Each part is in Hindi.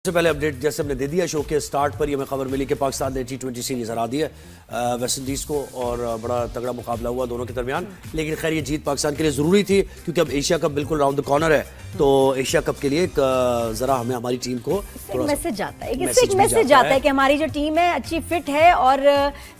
सबसे पहले अपडेट जैसे हमने दे दिया शो के स्टार्ट पर ही हमें खबर मिली कि पाकिस्तान ने T20 सीरीज हरा दी है वेस्ट इंडीज़ को और बड़ा तगड़ा मुकाबला हुआ दोनों के दरमियान। लेकिन खैर ये जीत पाकिस्तान के लिए ज़रूरी थी क्योंकि अब एशिया कप बिल्कुल राउंड द कॉर्नर है, तो एशिया कप के लिए ज़रा हमें हमारी टीम को एक मैसेज जाता है, एक मैसेज जाता है कि हमारी जो टीम है अच्छी फिट है और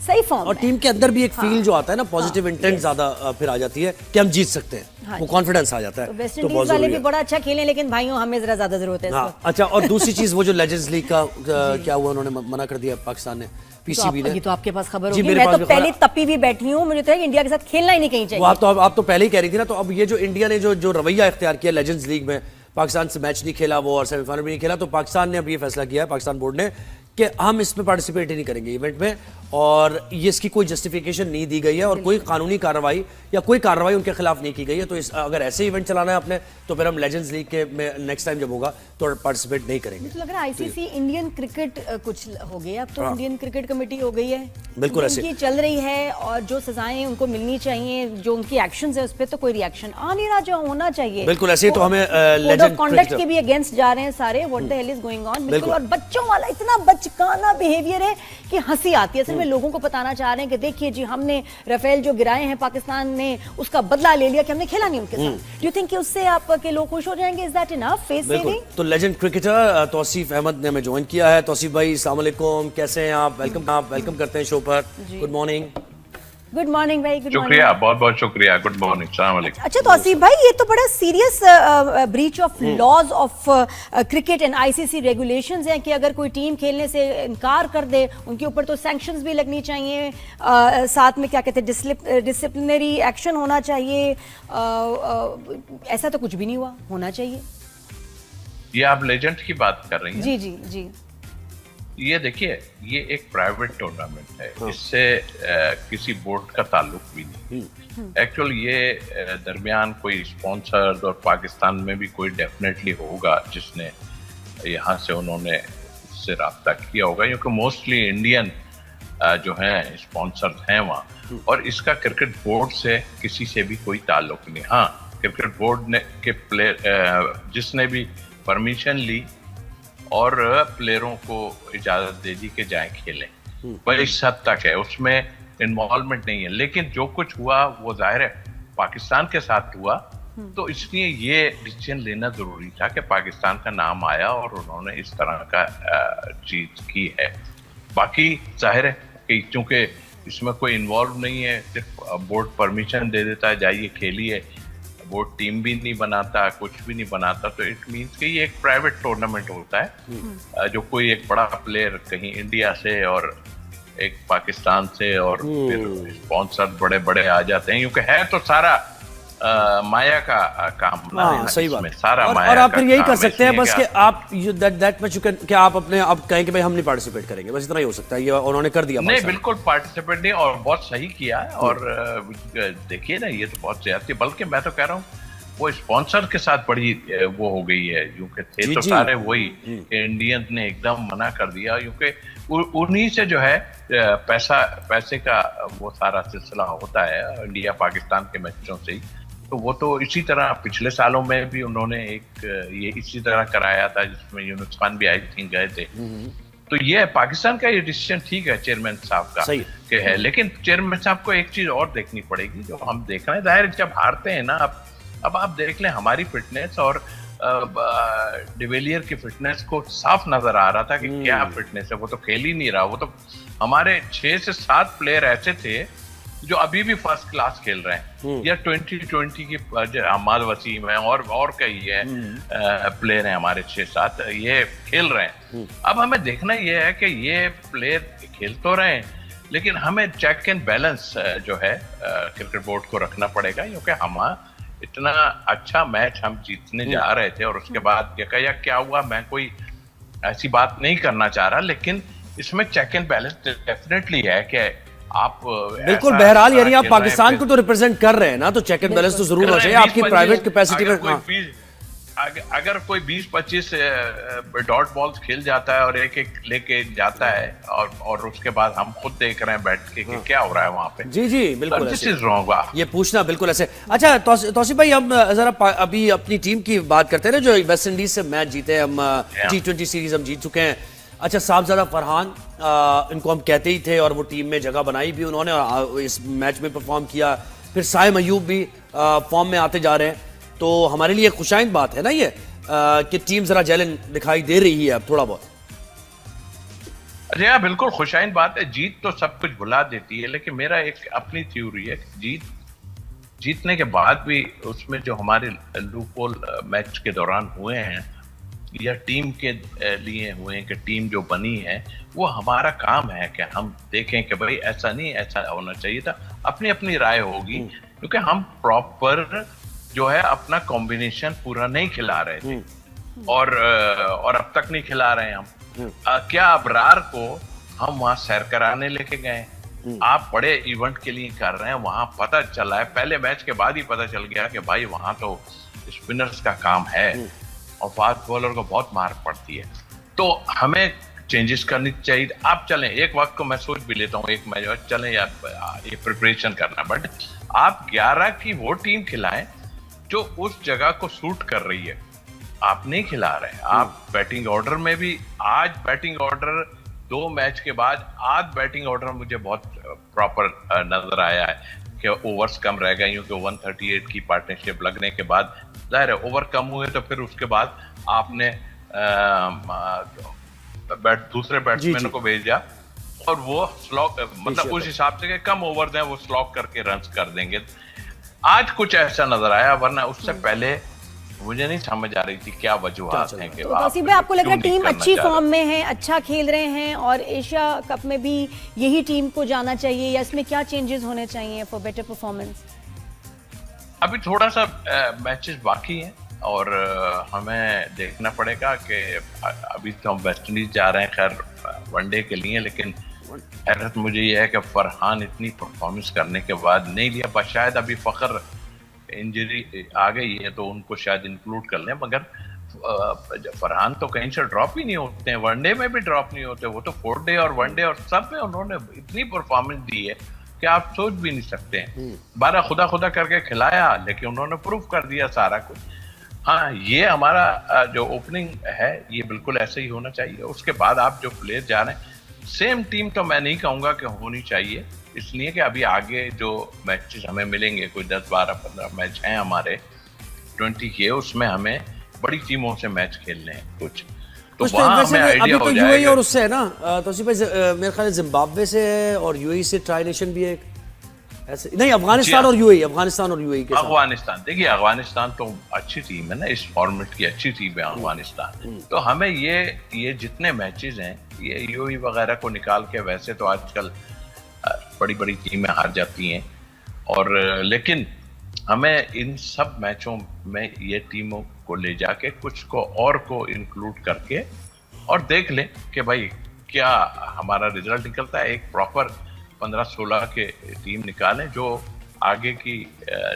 सही फॉर्म और टीम के अंदर भी एक फील जो आता है ना, पॉजिटिव इंटेंट ज़्यादा फिर आ जाती है कि हम जीत सकते हैं, वो कॉन्फिडेंस आ जाता है। वेस्ट इंडीज वाले भी बड़ा अच्छा खेले, लेकिन भाइयों हमें जरा ज्यादा जरूरत है। अच्छा, और दूसरी चीज वो जो लेजेंड्स लीग का क्या हुआ, उन्होंने मना कर दिया पाकिस्तान ने, पीसीबी ने। ये तो आपके पास खबर होगी, मैं तो पहले तपी हुई बैठी हूँ, मुझे तो इंडिया के साथ खेलना ही नहीं कहीं चाहिए। आप तो पहले ही कह रही थी ना। तो अब ये जो इंडिया ने जो रवैया इख्तियार किया लेजेंड्स लीग में, पाकिस्तान से मैच नहीं खेला वो और सेमीफाइनल भी नहीं खेला, तो पाकिस्तान ने अब ये फैसला किया है, पाकिस्तान बोर्ड ने, कि हम इसमें पार्टिसिपेट ही नहीं करेंगे इवेंट में, और ये इसकी कोई जस्टिफिकेशन नहीं दी गई है और कोई कानूनी कार्रवाई या कोई कार्रवाई उनके खिलाफ नहीं की गई है। तो अगर ऐसे इवेंट चलाना है अपने, तो फिर हम लेजेंड्स लीग के में नेक्स्ट टाइम जब होगा तो पार्टिसिपेट नहीं करेंगे। मुझे लग रहा है आईसीसी इंडियन क्रिकेट कुछ हो गया, अब तो इंडियन क्रिकेट कमेटी हो गई है, बिल्कुल ऐसे चल रही है, और जो सजाएं उनको मिलनी चाहिए, जो उनकी एक्शंस है उस पर तो कोई रिएक्शन आ नहीं रहा, जो होना चाहिए बिल्कुल ऐसे। तो हमें कोड ऑफ कंडक्ट के भी अगेंस्ट जा रहे हैं सारे, what the hell is going on, बिल्कुल। और बच्चों वाला इतना बचकाना बिहेवियर है कि हंसी आती है। असल में लोगों को बताना चाह रहे हैं कि देखिए जी, हमने राफेल जो गिराए हैं पाकिस्तान ने, उसका बदला ले लिया कि हमने खेला नहीं उनके साथ। डू यू थिंक कि उससे आपके लोग खुश हो जाएंगे? Is that enough face saving? तो लेजेंड क्रिकेटर तौसीफ अहमद ने हमें ज्वाइन किया है। तौसीफ भाई अस्सलाम वालेकुम, कैसे हैं आप? वेलकम करते हैं शो पर। Good morning. गुड मॉर्निंग भाई। गुड शुक्रिया, बहुत बहुत शुक्रिया। गुड मॉर्निंग, अस्सलाम वालेकुम। अच्छा तौसीफ भाई, ये तो बड़ा serious breach of laws of cricket and ICC regulations हैं कि अगर कोई टीम खेलने से इनकार कर दे, उनके ऊपर तो सैंक्शंस भी लगनी चाहिए, साथ में क्या कहते हैं डिसिप्लिनरी एक्शन होना चाहिए। ऐसा तो कुछ भी नहीं हुआ, होना चाहिए। ये आप लेजेंड की बात कर रही हैं? जी जी जी। ये देखिए, ये एक प्राइवेट टूर्नामेंट है, इससे किसी बोर्ड का ताल्लुक भी नहीं। एक्चुअल ये दरमियान कोई स्पॉन्सर और पाकिस्तान में भी कोई डेफिनेटली होगा जिसने यहाँ से उन्होंने इससे राब्ता किया होगा, क्योंकि मोस्टली इंडियन जो हैं स्पॉन्सर हैं वहाँ, और इसका क्रिकेट बोर्ड से किसी से भी कोई ताल्लुक नहीं। हाँ, क्रिकेट बोर्ड ने के प्लेयर जिसने भी परमिशन ली और प्लेयरों को इजाजत दे दी कि जाएं खेलें, पर इस हद तक है, उसमें इन्वॉल्वमेंट नहीं है। लेकिन जो कुछ हुआ वो जाहिर है पाकिस्तान के साथ हुआ, तो इसलिए ये डिसीजन लेना जरूरी था कि पाकिस्तान का नाम आया और उन्होंने इस तरह का चीज की है। बाकी जाहिर है कि चूंकि इसमें कोई इन्वॉल्व नहीं है, सिर्फ बोर्ड परमिशन दे देता है जाइए खेलिए, बोर्ड टीम भी नहीं बनाता, कुछ भी नहीं बनाता, तो इट मीन्स कि ये एक प्राइवेट टूर्नामेंट होता है। जो कोई एक बड़ा प्लेयर कहीं इंडिया से और एक पाकिस्तान से और फिर स्पॉन्सर बड़े बड़े आ जाते हैं, क्योंकि है तो सारा माया का काम ना। सही बात। सारा और आप फिर यही कर सकते हैं बस कि आप दैट मच कि आप अपने आप कहें कि भाई हम नहीं पार्टिसिपेट करेंगे, बस इतना ही हो सकता है। ये उन्होंने कर दिया। नहीं, बिल्कुल पार्टिसिपेट नहीं, और बहुत सही किया है। और देखिए ना, ये तो बहुत ज्यादा, बल्कि मैं तो कह रहा हूँ वो स्पॉन्सर के साथ बड़ी वो हो गई है, क्योंकि थे तो सारे वही इंडियन ने एकदम मना कर दिया, क्योंकि उन्हीं से जो है पैसे का वो सारा सिलसिला होता है इंडिया पाकिस्तान के मैचों से ही। तो वो तो इसी तरह पिछले सालों में भी उन्होंने ये इसी तरह कराया था, जिसमें यूनुस खान भी आई थिंक गए थे। तो ये पाकिस्तान का ये डिसीजन ठीक है चेयरमैन साहब का कि है, लेकिन चेयरमैन साहब को एक चीज और देखनी पड़ेगी, जो हम देख रहे हैं, जाहिर जब हारते हैं ना, अब आप देख लें हमारी फिटनेस और डिवेलियर की फिटनेस को साफ नजर आ रहा था कि क्या फिटनेस है, वो तो खेल ही नहीं रहा। वो तो हमारे 6 से 7 प्लेयर ऐसे थे जो अभी भी फर्स्ट क्लास खेल रहे हैं, या 2020 की अहमद वसीम है और कई है प्लेयर हैं हमारे 6-7 ये खेल रहे हैं। अब हमें देखना ये है कि ये प्लेयर खेल तो रहे हैं, लेकिन हमें चेक एंड बैलेंस जो है क्रिकेट बोर्ड को रखना पड़ेगा, क्योंकि हम इतना अच्छा मैच हम जीतने जा रहे थे और उसके बाद क्या हुआ, मैं कोई ऐसी बात नहीं करना चाह रहा, लेकिन इसमें चेक एंड बैलेंस डेफिनेटली है कि आप बिल्कुल। बहरहाल यानी आप पाकिस्तान को तो रिप्रेजेंट कर रहे हैं ना, तो चेक एंड बैलेंस तो जरूर होना चाहिए आपकी प्राइवेट कैपेसिटी में। अगर कोई 20-25 डॉट बॉल्स खेल जाता है और एक एक लेके जाता है और उसके बाद हम खुद देख रहे हैं बैठ के कि क्या हो रहा है वहां पे। जी जी बिल्कुल, दिस इज रॉन्ग। ये पूछना बिल्कुल ऐसे। अच्छा तौसीफ भाई, हम जरा अभी अपनी टीम की बात करते हैं ना, जो वेस्ट इंडीज से मैच जीते हैं हम, T20 सीरीज हम जीत चुके हैं। अच्छा, साहबजादा फरहान, इनको हम कहते ही थे और वो टीम में जगह बनाई भी उन्होंने, इस मैच में परफॉर्म किया। फिर साइम अयूब भी फॉर्म में आते जा रहे हैं, तो हमारे लिए खुशाइंद बात है ना ये कि टीम जरा जैलन दिखाई दे रही है अब थोड़ा बहुत। अरे हाँ, बिल्कुल खुशाइंद बात है। जीत तो सब कुछ भुला देती है, लेकिन मेरा एक अपनी थ्योरी है, जीतने के बाद भी उसमें जो हमारे लूपहोल मैच के दौरान हुए हैं या टीम के लिए हुए हैं कि टीम जो बनी है, वो हमारा काम है कि हम देखें कि भाई ऐसा नहीं, ऐसा होना चाहिए था। अपनी अपनी राय होगी, क्योंकि हम प्रॉपर जो है अपना कॉम्बिनेशन पूरा नहीं खिला रहे थे और अब तक नहीं खिला रहे हैं हम। क्या अबरार को हम वहां सैर कराने लेके गए? आप बड़े इवेंट के लिए कर रहे हैं, वहां पता चला है, पहले मैच के बाद ही पता चल गया कि भाई वहां तो स्पिनर्स का काम है और फास्ट बॉलर को बहुत मार पड़ती है, तो हमें चेंजेस करनी चाहिए। आप चलें, एक वक्त को मैं सोच भी लेता हूँ, एक मैच चलें या ये प्रिपरेशन करना, बट आप 11 की वो टीम खिलाएं जो उस जगह को सूट कर रही है। आप नहीं खिला रहे हैं। आप बैटिंग ऑर्डर में भी, आज बैटिंग ऑर्डर 2 मैच के बाद आज बैटिंग ऑर्डर मुझे बहुत प्रॉपर नजर आया है कि ओवर्स कम रह गए, क्योंकि 138 की पार्टनरशिप लगने के बाद जाहिर है ओवर कम हुए, तो फिर उसके बाद आपने दूसरे बैट्समैन को भेजा और वो स्लॉक, मतलब उस हिसाब से कम ओवर्स हैं वो स्लॉक करके रन्स कर देंगे। आज कुछ ऐसा नजर आया, वरना उससे पहले मुझे नहीं समझ आ रही थी क्या वजूहात हैं कि तौसीफ भाई, आपको लग रहा है टीम अच्छी फॉर्म में है, अच्छा खेल रहे हैं और एशिया कप में भी यही टीम को जाना चाहिए, या इसमें क्या चेंजेस होने चाहिए फॉर बेटर परफॉर्मेंस? अभी थोड़ा सा मैचेस बाकी हैं और हमें देखना पड़ेगा कि अभी तो हम वेस्ट इंडीज जा रहे हैं खैर वनडे के लिए, लेकिन हैरत मुझे यह है कि फरहान इतनी परफॉर्मेंस करने के बाद नहीं लिया। शायद अभी फखर इंजरी आ गई है तो उनको शायद इंक्लूड कर लें, मगर फरहान तो कहीं से ड्रॉप ही नहीं होते हैं, वनडे में भी ड्रॉप नहीं होते। वो तो 4 डे और वनडे और सब में उन्होंने इतनी परफॉर्मेंस दी है कि आप सोच भी नहीं सकते हैं। 12 खुदा करके खिलाया, लेकिन उन्होंने प्रूव कर दिया सारा कुछ। हाँ, ये हमारा जो ओपनिंग है ये बिल्कुल ऐसे ही होना चाहिए। उसके बाद आप जो प्लेयर जा रहे हैं, सेम टीम तो मैं नहीं कहूँगा कि होनी चाहिए, इसलिए कि अभी आगे जो मैचेस हमें मिलेंगे, कोई 10, 12, 15 मैच हैं हमारे 20 के, उसमें हमें बड़ी टीमों से मैच खेलने हैं कुछ, तो वहाँ हमें आइडिया हो जाएगा। यूएई और उससे है ना तौसीफ भाई, मेरे ख्याल जिम्बाब्वे से और यूएई से ट्राई नेशन भी है ऐसे, नहीं अफगानिस्तान और यूएई, अफगानिस्तान और यूएई के साथ। अफगानिस्तान, देखिए अफगानिस्तान तो अच्छी टीम है ना, इस फॉर्मेट की अच्छी टीम है अफगानिस्तान। तो हमें ये जितने मैचेस हैं ये यूएई वगैरह को निकाल के, वैसे तो आजकल बड़ी बड़ी टीमें हार जाती हैं, और लेकिन हमें इन सब मैचों में ये टीमों को ले जाके कुछ को और को इंक्लूड करके और देख लें कि भाई क्या हमारा रिजल्ट निकलता है। एक प्रॉपर 15-16 के टीम निकालें जो आगे की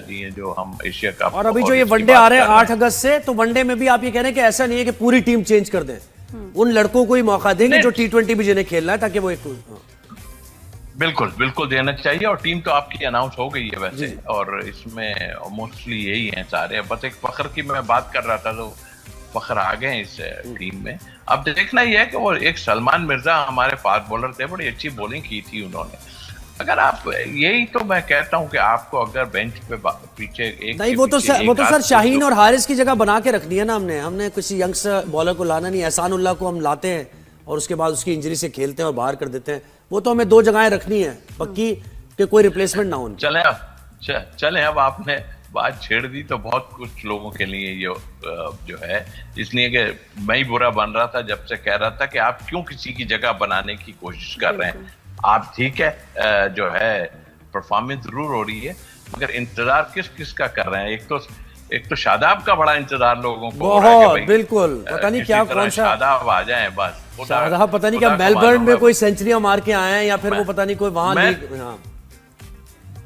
लिए जो हम एशिया कप, और अभी जो ये वनडे आ रहे हैं 8 अगस्त से, तो वनडे में भी आप ये कह रहे हैं कि ऐसा नहीं है कि पूरी टीम चेंज कर दें, उन लड़कों को ही मौका देंगे जो T20 भी जिन्हें खेलना है, ताकि वो एक बिल्कुल देना चाहिए। और टीम तो आपकी अनाउंस हो गई है वैसे, और इसमें मोस्टली यही हैं सारे। बस एक फखर की मैं बात कर रहा था, तो फखर आ गए इस टीम में। अब देखना ही है कि वो एक सलमान मिर्जा हमारे फास्ट बॉलर थे, बड़ी अच्छी बॉलिंग की थी उन्होंने। अगर आप यही तो मैं कहता हूं कि आपको अगर बेंच पे पीछे एक नहीं, वो तो सर शाहीन और हारिस की जगह बना के रखनी है ना हमने किसी यंगस्टर बॉलर को लाना नहीं। एहसानुल्लाह को हम लाते हैं और उसके बाद उसकी इंजरी से खेलते हैं और बाहर कर देते हैं। वो तो हमें 2 जगहें रखनी है पक्की कि कोई रिप्लेसमेंट ना हो। चले अब आपने बात छेड़ दी तो बहुत कुछ लोगों के लिए ये जो है, इसलिए कि मैं ही बुरा बन रहा था जब से कह रहा था कि आप क्यों किसी की जगह बनाने की कोशिश कर रहे हैं। आप ठीक है, जो है परफॉर्मेंस जरूर हो रही है, मगर इंतजार किस का कर रहे हैं? एक तो शादाब का बड़ा इंतजार लोगों को हो रहा है कि भाई बिल्कुल पता नहीं क्या कौन सा शादाब आ जाए, बस शादाब पता नहीं क्या मेलबर्न में कोई सेंचुरियां मार के आए हैं, या फिर वो पता नहीं कोई वहां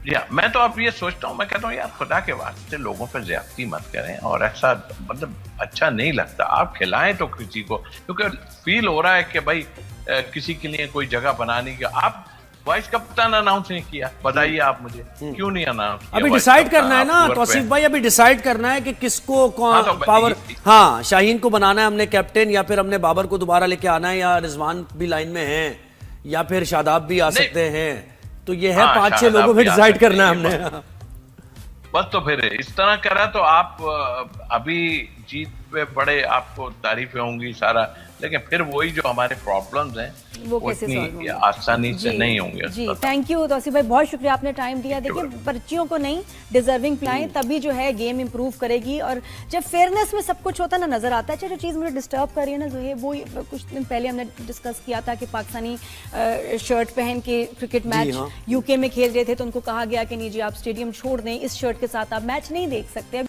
या मैं तो अब ये सोचता हूँ, मैं कहता हूँ यार खुदा के वास्ते लोगों पर ज्यादती मत करें, और ऐसा मतलब अच्छा नहीं लगता। आप खिलाएं तो किसी को, क्योंकि फील हो रहा है कि भाई किसी के लिए कोई जगह बनाने की, आप वाइस कप्तान अनाउंस नहीं किया, बताइए आप मुझे क्यों नहीं अनाउंस किया? अभी वाइस डिसाइड कप्तान करना है ना आप तौसीफ भाई, अभी डिसाइड करना है कि किसको हाँ, तो पावर, ये- हाँ शाहीन को बनाना है हमने कैप्टन, या फिर हमने बाबर को दोबारा लेके आना है, या रिजवान भी लाइन में हैं, या फिर शादाब भी आ नहीं। सकते हैं। तो ये है हाँ, 5-6 शादाब लोगों में भी आ डिसाइड सकते करना है हैं, हमने। बस तो फिर इस तरह करा तो आप अभी जीत पे बड़े आपको तारीफें होंगी सारा, लेकिन फिर वही जो हमारे प्रॉब्लम्स हैं वो कैसे इतनी सॉल्व होंगे? आसानी से नहीं होंगे। जी थैंक यू तौसीफ भाई, बहुत शुक्रिया, आपने टाइम दिया। देखिए पर्चियों को नहीं, डिजर्विंग प्लाएं, तभी जो है गेम इंप्रूव करेगी। और जब फेयरनेस में सब कुछ होता है ना, नजर आता है। अच्छा, जो चीज़ मुझे डिस्टर्ब कर रही है ना जोहेब, वो कुछ दिन पहले हमने डिस्कस किया था कि पाकिस्तानी शर्ट पहन के क्रिकेट मैच हाँ। यूके में खेल रहे थे, तो उनको कहा गया कि नहीं जी आप स्टेडियम छोड़ दें, इस शर्ट के साथ आप मैच नहीं देख सकते। अब